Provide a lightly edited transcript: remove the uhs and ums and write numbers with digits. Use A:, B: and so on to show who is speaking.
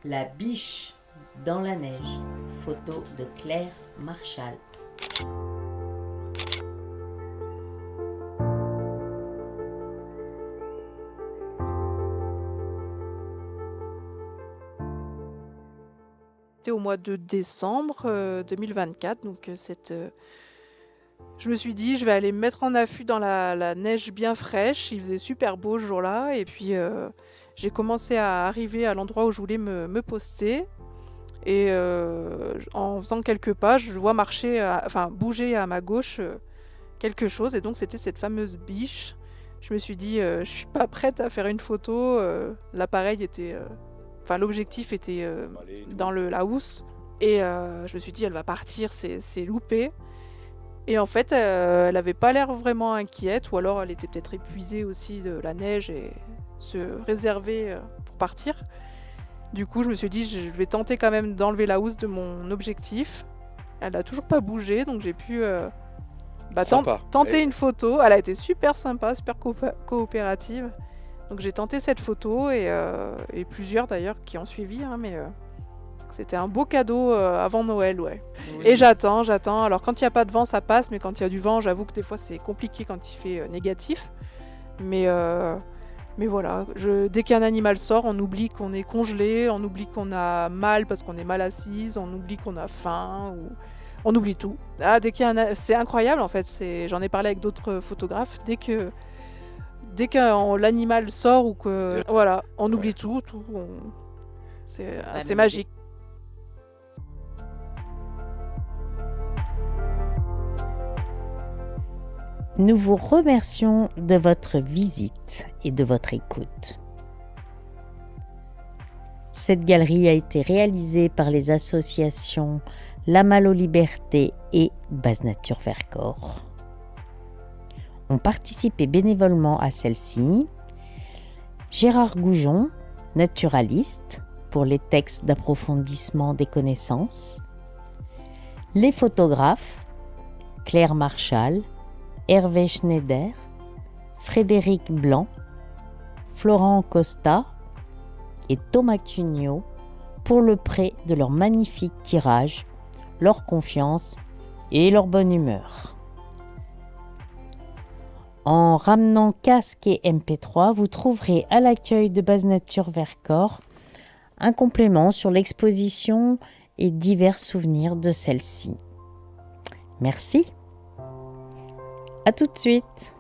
A: La biche dans la neige. Photo de Claire Marchal.
B: C'était au mois de décembre 2024, donc je me suis dit, je vais aller me mettre en affût dans la neige bien fraîche. Il faisait super beau ce jour-là, et puis j'ai commencé à arriver à l'endroit où je voulais me poster. Et en faisant quelques pas, je vois bouger à ma gauche quelque chose, et donc c'était cette fameuse biche. Je me suis dit, je suis pas prête à faire une photo. L'appareil était, l'objectif était dans la housse, et je me suis dit, elle va partir, c'est loupé. Et en fait, elle avait pas l'air vraiment inquiète, ou alors elle était peut-être épuisée aussi de la neige et se réservait pour partir. Du coup, je me suis dit, je vais tenter quand même d'enlever la housse de mon objectif. Elle a toujours pas bougé, donc j'ai pu tenter une photo. Elle a été super sympa, super coopérative. Donc j'ai tenté cette photo, et plusieurs d'ailleurs qui ont suivi, hein, mais c'était un beau cadeau avant Noël, ouais. Oui. Et j'attends. Alors quand il n'y a pas de vent, ça passe, mais quand il y a du vent, j'avoue que des fois c'est compliqué quand il fait négatif. Mais voilà, dès qu'un animal sort, on oublie qu'on est congelé, on oublie qu'on a mal parce qu'on est mal assise, on oublie qu'on a faim, on oublie tout. Ah, c'est incroyable en fait, j'en ai parlé avec d'autres photographes, dès que l'animal sort ou que voilà, on oublie tout, c'est magique.
A: Nous vous remercions de votre visite et de votre écoute. Cette galerie a été réalisée par les associations La Malle aux Libertés et Base Nature Vercors. Ont participé bénévolement à celle-ci Gérard Goujon, naturaliste, pour les textes d'approfondissement des connaissances, les photographes Claire Marchal, Hervé Schneider, Frédéric Blanc, Florent Costa et Thomas Cugnot pour le prêt de leur magnifique tirage, leur confiance et leur bonne humeur. En ramenant casque et MP3, vous trouverez à l'accueil de Base Nature Vercors un complément sur l'exposition et divers souvenirs de celle-ci. Merci. À tout de suite.